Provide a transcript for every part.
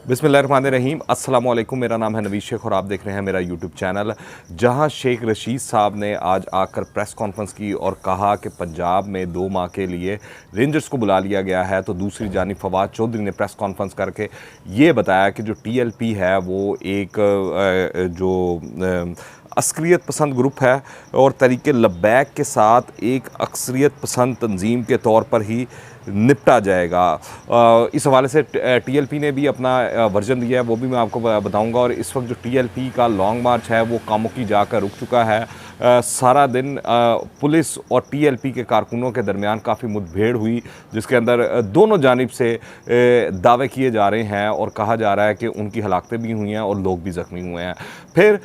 बिस्मिल्लाहिर्रहमानिर्रहीम। अस्सलाम वालेकुम। मेरा नाम है नवीद शेख और आप देख रहे हैं मेरा यूट्यूब चैनल। जहां शेख रशीद साहब ने आज आकर प्रेस कॉन्फ्रेंस की और कहा कि पंजाब में 2 माह के लिए रेंजर्स को बुला लिया गया है, तो दूसरी जानिब फवाद चौधरी ने प्रेस कॉन्फ्रेंस करके ये बताया कि जो TLP है वो एक अस्करियत पसंद ग्रुप है और तरीके लब्बैक के साथ एक अक्सरियत पसंद तंजीम के तौर पर ही निपटा जाएगा। इस हवाले से TLP ने भी अपना वर्जन दिया है, वो भी मैं आपको बताऊंगा। और इस वक्त जो TLP का लॉन्ग मार्च है वो कामुकी जाकर रुक चुका है। सारा दिन पुलिस और TLP के कारकुनों के दरमियान काफ़ी मुठभेड़ हुई, जिसके अंदर दोनों जानिब से दावे किए जा रहे हैं और कहा जा रहा है कि उनकी हलाकतें भी हुई हैं और लोग भी ज़ख्मी हुए हैं। फिर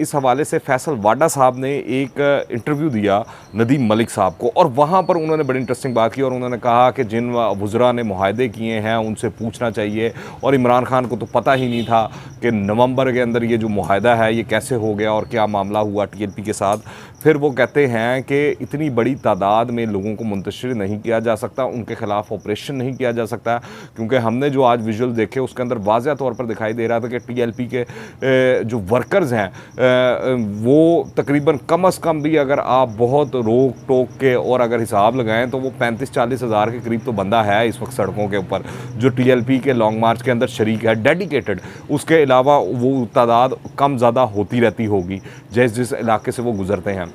इस हवाले से फैसल वाडा साहब ने एक इंटरव्यू दिया नदीम मलिक साहब को, और वहाँ पर उन्होंने बड़ी इंटरेस्टिंग बात की और उन्होंने कहा कि जिन वज़रा ने मुआहदे किए हैं उनसे पूछना चाहिए, और इमरान खान को तो पता ही नहीं था कि नवंबर के अंदर ये जो मुआहदा है ये कैसे हो गया और क्या मामला हुआ TLP के साथ। फिर वो कहते हैं कि इतनी बड़ी तादाद में लोगों को मुंतशिर नहीं किया जा सकता, उनके ख़िलाफ़ ऑपरेशन नहीं किया जा सकता, क्योंकि हमने जो आज विजुअल देखे उसके अंदर वाज़ह तौर पर दिखाई दे रहा था कि TLP के जो वर्कर्स हैं वो तकरीबन कम अज़ कम भी अगर आप बहुत रोक टोक के और अगर हिसाब लगाएं तो वो 35-40 हज़ार के करीब तो बंदा है इस वक्त सड़कों के ऊपर जो TLP के लॉन्ग मार्च के अंदर शरीक है, डेडिकेटेड। उसके अलावा वो तादाद कम ज़्यादा होती रहती होगी जिस जिस इलाके से वो गुज़रते हैं।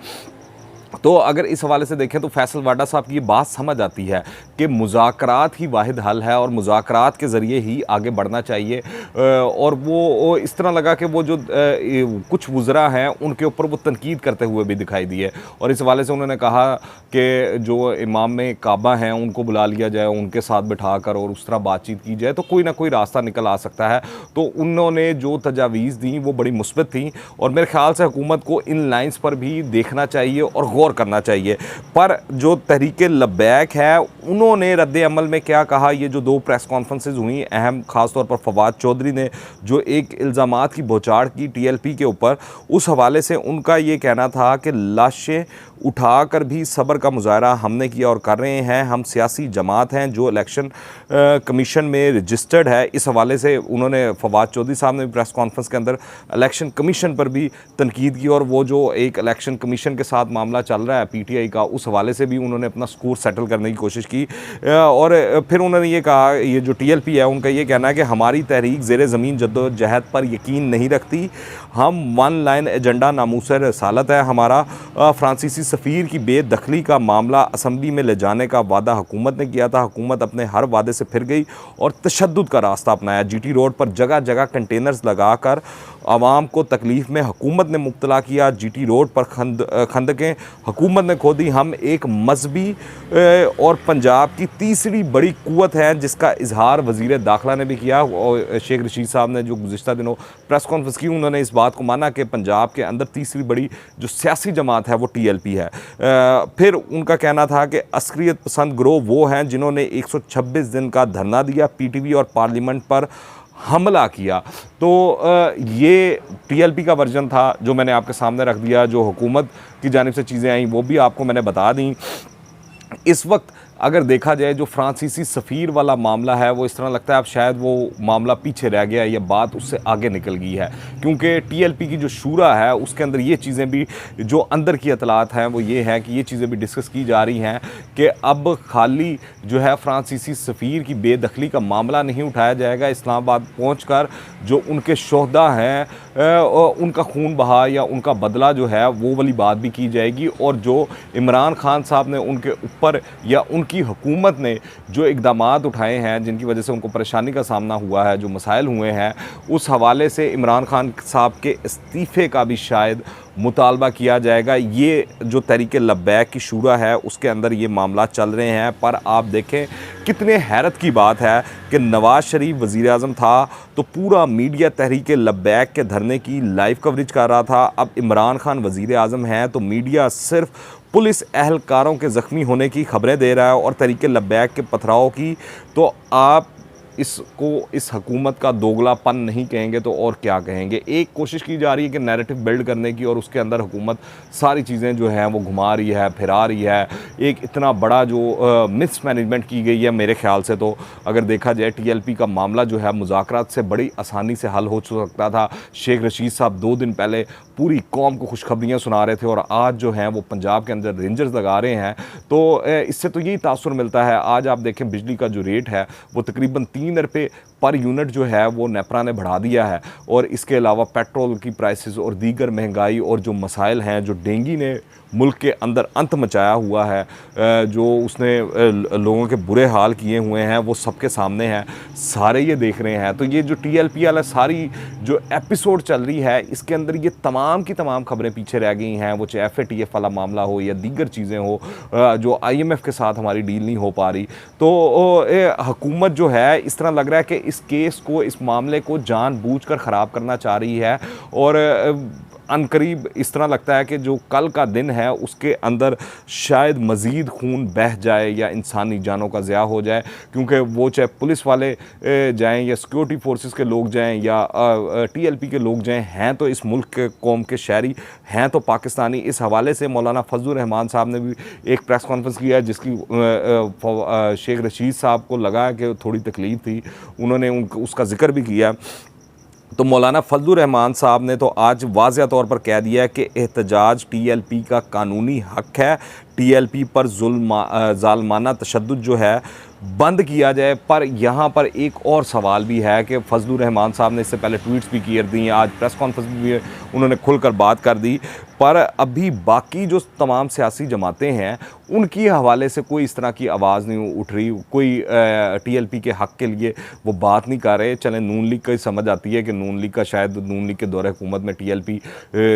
तो अगर इस हवाले से देखें तो फैसल वाडा साहब की ये बात समझ आती है कि मुज़ाकरात ही वाहिद हल है और मुज़ाकरात के ज़रिए ही आगे बढ़ना चाहिए। और वो इस तरह लगा कि वो जो कुछ वज़रा हैं उनके ऊपर वो तनकीद करते हुए भी दिखाई दिए, और इस हवाले से उन्होंने कहा कि जो इमाम में काबा हैं उनको बुला लिया जाए, उनके साथ बिठा कर और उस तरह बातचीत की जाए तो कोई ना कोई रास्ता निकल आ सकता है। तो उन्होंने जो तजावीज़ दी वो बड़ी मुस्बत थी और मेरे ख्याल से हुकूमत को इन लाइन्स पर भी देखना चाहिए और गौर करना चाहिए। पर जो तहरीक लब्बैक है उन्होंने रद्द अमल में क्या कहा, ये जो 2 प्रेस कॉन्फ्रेंसेज हुई अहम, ख़ास तौर पर फवाद चौधरी ने जो एक इल्ज़ामात की बौछार की TLP के ऊपर, उस हवाले से उनका ये कहना था कि लाशें उठाकर भी सब्र का मुजाहरा हमने किया और कर रहे हैं, हम सियासी जमात हैं जो इलेक्शन कमीशन में रजिस्टर्ड है। इस हवाले से उन्होंने फवाद चौधरी साहब ने भी प्रेस कॉन्फ्रेंस के अंदर इलेक्शन कमीशन पर भी तनकीद की, और वो जो एक इलेक्शन कमीशन के साथ मामला चल रहा है PTI का, उस हवाले से भी उन्होंने अपना स्कोर सेटल करने की कोशिश की। और फिर उन्होंने ये कहा, ये जो TLP है उनका ये कहना है कि हमारी तहरीक ज़ेर ज़मीन जद्दोजहद पर यकीन नहीं रखती, हम 1 लाइन एजेंडा नामूस रसालत है हमारा। फ्रांसीसी सफ़ीर की बेदखली का मामला असम्बली में ले जाने का वादा हुकूमत ने किया था, हुकूमत अपने हर वादे से फिर गई और तशद्दुद का रास्ता अपनाया। GT रोड पर जगह जगह कंटेनर्स लगाकर आवाम को तकलीफ़ में हुकूमत ने मुब्तला किया। GT रोड पर खंदकें हुकूमत ने खोदी। हम एक मजहबी और पंजाब की तीसरी बड़ी कुव्वत है, जिसका इजहार वज़ीर दाखिला ने भी किया। और शेख रशीद साहब ने जो गुज़िश्ता दिनों प्रेस कॉन्फ्रेंस की उन्होंने इस बात को माना कि पंजाब के अंदर तीसरी बड़ी जो सियासी जमात है वो TLP है। फिर उनका कहना था कि अस्करियत पसंद ग्रोह वो हैं जिन्होंने 126 दिन का धरना दिया, PTV और पार्लियामेंट पर हमला किया। तो ये TLP का वर्जन था जो मैंने आपके सामने रख दिया। जो हुकूमत की जानिब से चीज़ें आई वो भी आपको मैंने बता दी। इस वक्त अगर देखा जाए जो फ्रांसीसी सफ़ीर वाला मामला है वो इस तरह लगता है अब शायद वो मामला पीछे रह गया, ये बात उससे आगे निकल गई है, क्योंकि TLP की जो शूरा है उसके अंदर ये चीज़ें भी, जो अंदर की इतलात हैं वो ये है कि ये चीज़ें भी डिस्कस की जा रही हैं कि अब खाली जो है फ्रांसीसी सफ़ीर की बेदखली का मामला नहीं उठाया जाएगा, इस्लामाबाद पहुँचकर जो उनके शोहदा हैं उनका खून बहा या उनका बदला जो है वो वाली बात भी की जाएगी। और जो इमरान खान साहब ने उनके ऊपर या उनकी हुकूमत ने जो इक़दामात उठाए हैं जिनकी वजह से उनको परेशानी का सामना हुआ है, जो मसाइल हुए हैं, उस हवाले से इमरान खान साहब के इस्तीफ़े का भी शायद मुतालबा किया जाएगा। ये जो तहरीक लब्बैक की शूरा है उसके अंदर ये मामला चल रहे हैं। पर आप देखें कितने हैरत की बात है कि नवाज़ शरीफ वज़ीर आज़म था तो पूरा मीडिया तहरीक लब्बैक के धरने की लाइव कवरेज कर रहा था। अब इमरान खान वज़ीर आज़म हैं तो मीडिया सिर्फ पुलिस अहलकारों के ज़ख्मी होने की ख़बरें दे रहा है और तहरीक लब्बैक के पथराव की। तो आप इसको इस हुकूमत का दोगलापन नहीं कहेंगे तो और क्या कहेंगे। एक कोशिश की जा रही है कि नैरेटिव बिल्ड करने की, और उसके अंदर हुकूमत सारी चीज़ें जो हैं वो घुमा रही है, फिरा रही है। एक इतना बड़ा जो मिसमैनेजमेंट की गई है मेरे ख्याल से, तो अगर देखा जाए TLP का मामला जो है मुज़ाकरात से बड़ी आसानी से हल हो सकता था। शेख रशीद साहब 2 दिन पहले पूरी कौम को खुशखबरियाँ सुना रहे थे, और आज जो हैं वो पंजाब के अंदर रेंजर्स लगा रहे हैं। तो इससे तो यही तासुर मिलता है। आज आप देखें बिजली का जो रेट है वो तकरीबन 3 रुपये पर यूनिट जो है वो नेपरा ने बढ़ा दिया है, और इसके अलावा पेट्रोल की प्राइसेस और दीगर महंगाई और जो मसाइल हैं, जो डेंगू ने मुल्क के अंदर अंत मचाया हुआ है, जो उसने लोगों के बुरे हाल किए हुए हैं, वो सबके सामने हैं, सारे ये देख रहे हैं। तो ये जो TLP वाला सारी जो एपिसोड चल रही है, इसके अंदर ये तमाम की तमाम खबरें पीछे रह गई हैं। वो चाहे FATF वाला मामला हो या दीगर चीज़ें हो, जो IMF के साथ हमारी डील नहीं हो पा रही। तो हुकूमत जो है इस तरह लग रहा है कि इस केस को, इस मामले को जानबूझकर ख़राब करना चाह रही है, और अनकरीब इस तरह लगता है कि जो कल का दिन है उसके अंदर शायद मज़ीद खून बह जाए या इंसानी जानों का ज़िया हो जाए। क्योंकि वो चाहे पुलिस वाले जाएं या सिक्योरिटी फोर्सेस के लोग जाएं या TLP के लोग जाएं, हैं तो इस मुल्क के कौम के शहरी, हैं तो पाकिस्तानी। इस हवाले से मौलाना फजलुर रहमान साहब ने भी एक प्रेस कॉन्फ्रेंस किया है, जिसकी शेख रशीद साहब को लगा कि थोड़ी तकलीफ़ थी, उन्होंने उसका ज़िक्र भी किया। तो मौलाना फजलुर रहमान साहब ने तो आज वाज़िया तौर पर कह दिया है कि एहतजाज TLP का कानूनी हक़ है, TLP पर ज़ालमाना तशद्दुद जो है बंद किया जाए। पर यहाँ पर एक और सवाल भी है कि फजलुर रहमान साहब ने इससे पहले ट्वीट्स भी किए दी, आज प्रेस कॉन्फ्रेंस भी उन्होंने खुलकर बात कर दी, पर अभी बाकी जो तमाम सियासी जमातें हैं उनकी हवाले से कोई इस तरह की आवाज़ नहीं उठ रही, कोई TLP के हक़ के लिए वो बात नहीं कर रहे। चलें, नून लीग की समझ आती है कि नून लीग का शायद नून लीग के दौरे हुकूमत में TLP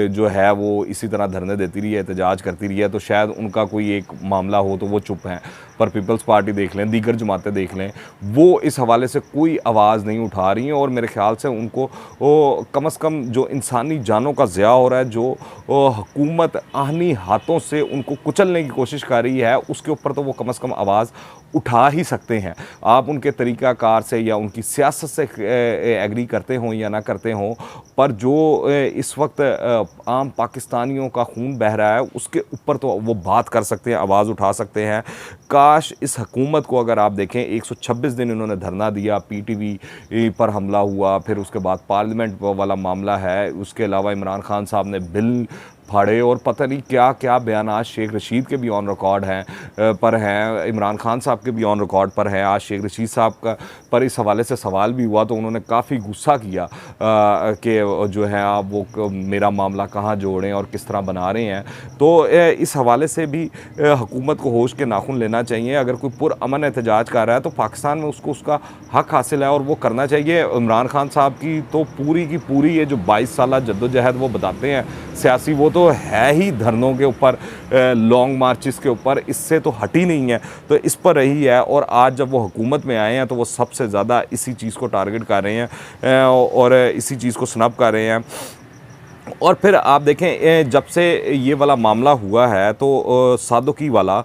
जो है वो इसी तरह धरने देती रही है, एहतजाज करती रही है, तो शायद उनका कोई एक मामला हो तो वो चुप हैं। पर पीपल्स पार्टी देख लें, दीगर जमातें देख लें, वो इस हवाले से कोई आवाज़ नहीं उठा रही हैं। और मेरे ख्याल से उनको कम अज़ कम जो इंसानी जानों का ज़िया हो रहा है, जो हुकूमत आहनी हाथों से उनको कुचलने की कोशिश कर रही है, उसके ऊपर तो वो कम अज़ कम आवाज़ उठा ही सकते हैं। आप उनके तरीक़ाकार से या उनकी सियासत से एग्री करते हों या ना करते हों, पर जो इस वक्त आम पाकिस्तानियों का खून बह रहा है उसके ऊपर तो वो बात कर सकते हैं, आवाज़ उठा सकते हैं। काश इस हुकूमत को, अगर आप देखें 126 दिन इन्होंने धरना दिया, PTV पर हमला हुआ, फिर उसके बाद पार्लियामेंट वाला मामला है, उसके अलावा इमरान खान साहब ने बिल फाड़े और पता नहीं क्या क्या बयान शेख रशीद के भी ऑन रिकॉर्ड हैं पर हैं, इमरान खान साहब के भी ऑन रिकॉर्ड पर हैं। आज शेख रशीद साहब का पर इस हवाले से सवाल भी हुआ तो उन्होंने काफ़ी गुस्सा किया कि जो है आप वो मेरा मामला कहाँ जोड़ें और किस तरह बना रहे हैं। तो इस हवाले से भी हुकूमत को होश के नाखून लेना चाहिए। अगर कोई पुरअमन एहतजाज कर रहा है तो पाकिस्तान में उसको उसका हक़ हासिल है और वो करना चाहिए। इमरान खान साहब की तो पूरी की पूरी ये जो 22 साल जद्दोजहद वो बताते हैं सियासी, वो तो है ही धरनों के ऊपर, लॉन्ग मार्चिस के ऊपर, इससे तो हटी नहीं है, तो इस पर रही है। और आज जब वो हुकूमत में आए हैं तो वो सबसे ज़्यादा इसी चीज़ को टारगेट कर रहे हैं और इसी चीज़ को स्नब कर रहे हैं। और फिर आप देखें जब से ये वाला मामला हुआ है तो सादुकी वाला,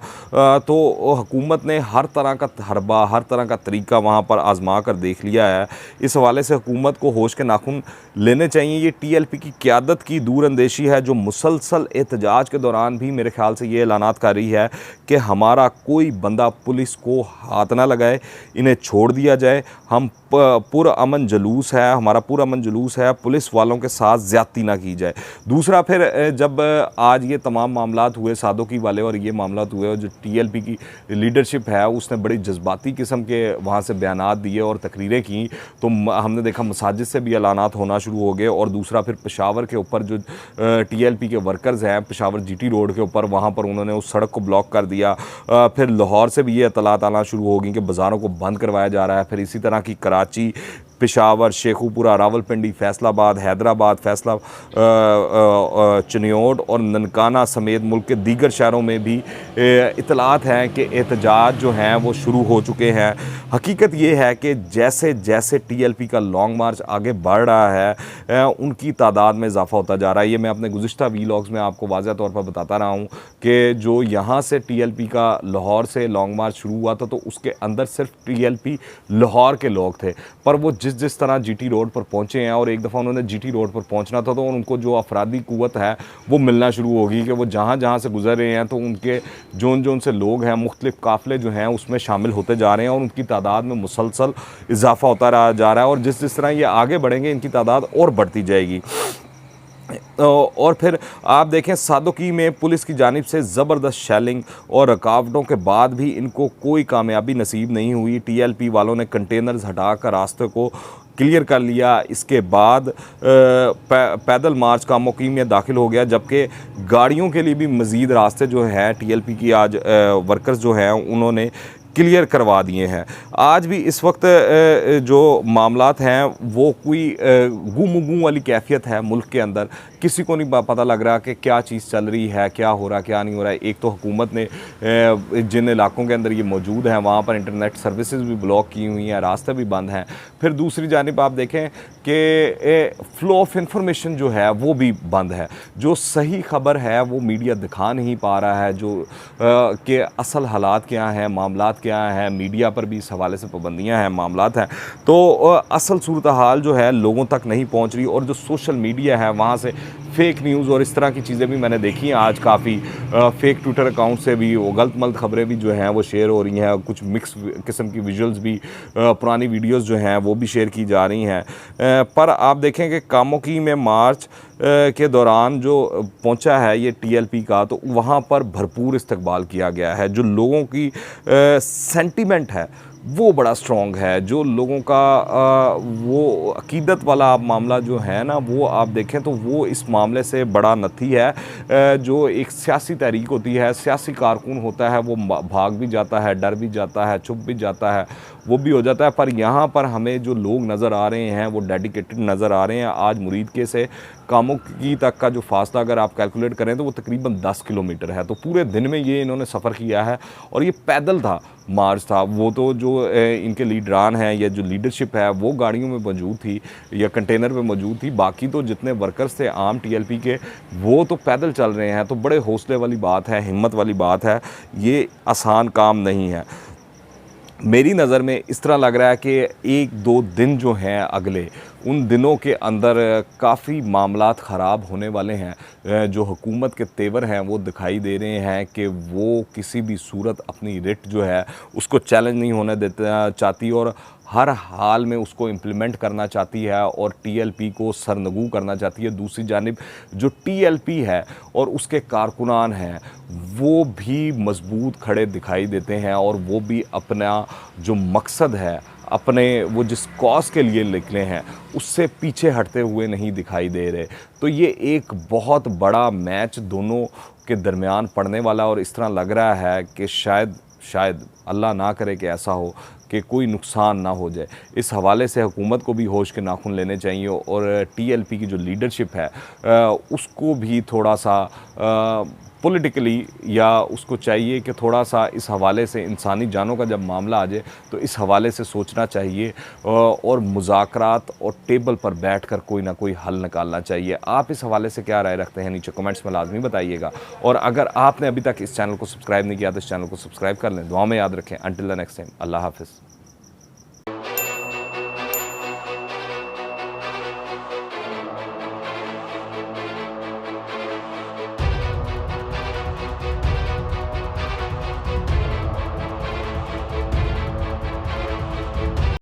तो हुकूमत ने हर तरह का हरबा, हर तरह का तरीका वहाँ पर आजमा कर देख लिया है। इस हवाले से हुकूमत को होश के नाखून लेने चाहिए। ये TLP की क़यादत की दूरअंदेशी है जो मुसलसल एहतजाज के दौरान भी मेरे ख़्याल से ये ऐलानात कर रही है कि हमारा कोई बंदा पुलिस को हाथ ना लगाए, इन्हें छोड़ दिया जाए। हम पुरअमन जुलूस है, हमारा पुरअमन जुलूस है, पुलिस वालों के साथ ज़्यादती ना की जाए। दूसरा, फिर जब आज ये तमाम मामलात हुए सादुकी वाले और ये मामलात हुए, और जो TLP की लीडरशिप है उसने बड़ी जज्बाती किस्म के वहाँ से बयानात दिए और तकरीरें की, तो हमने देखा मसाजिद से भी ऐलानात होना शुरू हो गए। और दूसरा, फिर पेशावर के ऊपर जो TLP के वर्कर्स हैं, पेशावर GT रोड के ऊपर, वहाँ पर उन्होंने उस सड़क को ब्लॉक कर दिया। फिर लाहौर से भी ये इतलात आना शुरू हो गई कि बाज़ारों को बंद करवाया जा रहा है। फिर इसी तरह की कराची, पेशावर, शेखुपुरा, रावलपिंडी, फैसलाबाद, हैदराबाद, चिन्योड और ननकाना समेत मुल्क के दीगर शहरों में भी इतलात हैं कि एहतजाज जो हैं वो शुरू हो चुके हैं। हकीकत ये है कि जैसे जैसे TLP का लॉन्ग मार्च आगे बढ़ रहा है उनकी तादाद में इजाफा होता जा रहा है। ये मैं अपने गुज़िश्ता वीलॉग्स में आपको वाज़ह तौर पर बताता रहा हूँ कि जो यहाँ से TLP का लाहौर से लॉन्ग मार्च शुरू हुआ था तो उसके अंदर सिर्फ TLP लाहौर के लोग थे, पर वो जिस तरह GT रोड पर पहुँचे हैं और एक दफ़ा उन्होंने GT रोड पर पहुँचना था तो उनको जो अफरादी कुव्वत है वो मिलना शुरू होगी कि वो जहाँ से गुजर रहे हैं तो उनके जोन से लोग हैं, मुख्तलिफ काफ़िले जो हैं उसमें शामिल होते जा रहे हैं और उनकी तादाद में मुसलसल इजाफा होता जा रहा है और जिस तरह ये आगे बढ़ेंगे इनकी तादाद और बढ़ती जाएगी। और फिर आप देखें सादोकी में पुलिस की जानिब से ज़बरदस्त शेलिंग और रुकावटों के बाद भी इनको कोई कामयाबी नसीब नहीं हुई। TLP वालों ने कंटेनर्स हटाकर रास्ते को क्लियर कर लिया। इसके बाद पैदल मार्च का मुकीम में दाखिल हो गया, जबकि गाड़ियों के लिए भी मज़ीद रास्ते जो हैं TLP की आज वर्कर्स जो हैं उन्होंने क्लियर करवा दिए हैं। आज भी इस वक्त जो मामलात हैं वो कोई गुम वाली कैफियत है मुल्क के अंदर, किसी को नहीं पता लग रहा कि क्या चीज़ चल रही है, क्या हो रहा क्या नहीं हो रहा है। एक तो हुकूमत ने जिन इलाकों के अंदर ये मौजूद हैं वहाँ पर इंटरनेट सर्विसेज भी ब्लॉक की हुई हैं, रास्ते भी बंद हैं। फिर दूसरी जानिब आप देखें कि फ़्लो ऑफ इंफॉर्मेशन जो है वो भी बंद है, जो सही ख़बर है वो मीडिया दिखा नहीं पा रहा है, जो कि असल हालात क्या हैं, मामलात क्या हैं। मीडिया पर भी इस हवाले से पाबंदियाँ हैं, मामलात हैं, तो असल सूरत हाल जो है लोगों तक नहीं पहुँच रही। और जो सोशल मीडिया है वहाँ से फ़ेक न्यूज़ और इस तरह की चीज़ें भी मैंने देखी हैं आज काफ़ी। फ़ेक ट्विटर अकाउंट से भी वो गलत खबरें भी जो हैं वो शेयर हो रही हैं, कुछ मिक्स किस्म की विजुअल्स भी, पुरानी वीडियोस जो हैं वो भी शेयर की जा रही हैं। पर आप देखें कि कामोकी में मार्च के दौरान जो पहुंचा है ये TLP का, तो वहाँ पर भरपूर इस्तकबाल किया गया है। जो लोगों की सेंटिमेंट है वो बड़ा स्ट्रॉन्ग है, जो लोगों का वो अकीदत वाला मामला जो है ना वो आप देखें तो वो इस मामले से बड़ा नथी है। जो एक सियासी तहरीक होती है, सियासी कारकुन होता है, वो भाग भी जाता है, डर भी जाता है, छुप भी जाता है, वो भी हो जाता है। पर यहाँ पर हमें जो लोग नज़र आ रहे हैं वो डेडिकेटेड नज़र आ रहे हैं। आज मुरीद के से कामोकी तक का जो फासला अगर आप कैलकुलेट करें तो वो तकरीबन 10 किलोमीटर है। तो पूरे दिन में ये इन्होंने सफ़र किया है और ये पैदल था, मार्च था। वो तो जो इनके लीडरान हैं या जो लीडरशिप है वो गाड़ियों में मौजूद थी या कंटेनर में मौजूद थी, बाकी तो जितने वर्कर्स थे आम TLP के वो तो पैदल चल रहे हैं। तो बड़े हौसले वाली बात है, हिम्मत वाली बात है, ये आसान काम नहीं है। मेरी नज़र में इस तरह लग रहा है कि 1-2 दिन जो हैं अगले, उन दिनों के अंदर काफ़ी मामलात ख़राब होने वाले हैं। जो हुकूमत के तेवर हैं वो दिखाई दे रहे हैं कि वो किसी भी सूरत अपनी रिट जो है उसको चैलेंज नहीं होने देना चाहती और हर हाल में उसको इम्प्लीमेंट करना चाहती है और TLP को सरनगू करना चाहती है। दूसरी जानिब जो TLP है और उसके कारकुनान हैं वो भी मजबूत खड़े दिखाई देते हैं और वो भी अपना जो मकसद है, अपने वो जिस कॉज के लिए निकले हैं उससे पीछे हटते हुए नहीं दिखाई दे रहे। तो ये एक बहुत बड़ा मैच दोनों के दरमियान पड़ने वाला और इस तरह लग रहा है कि शायद अल्लाह ना करे कि ऐसा हो कि कोई नुकसान ना हो जाए। इस हवाले से हुकूमत को भी होश के नाखून लेने चाहिए और TLP की जो लीडरशिप है उसको भी थोड़ा सा पॉलिटिकली या उसको चाहिए कि थोड़ा सा इस हवाले से इंसानी जानों का जब मामला आ जाए तो इस हवाले से सोचना चाहिए और मुज़ाकरात और टेबल पर बैठकर कोई ना कोई हल निकालना चाहिए। आप इस हवाले से क्या राय रखते हैं नीचे कमेंट्स में लाजमी बताइएगा। और अगर आपने अभी तक इस चैनल को सब्सक्राइब नहीं किया तो इस चैनल को सब्सक्राइब कर लें। दुआ में याद रखें। अंटिल द नेक्स्ट टाइम, अल्लाह हाफ़िज़।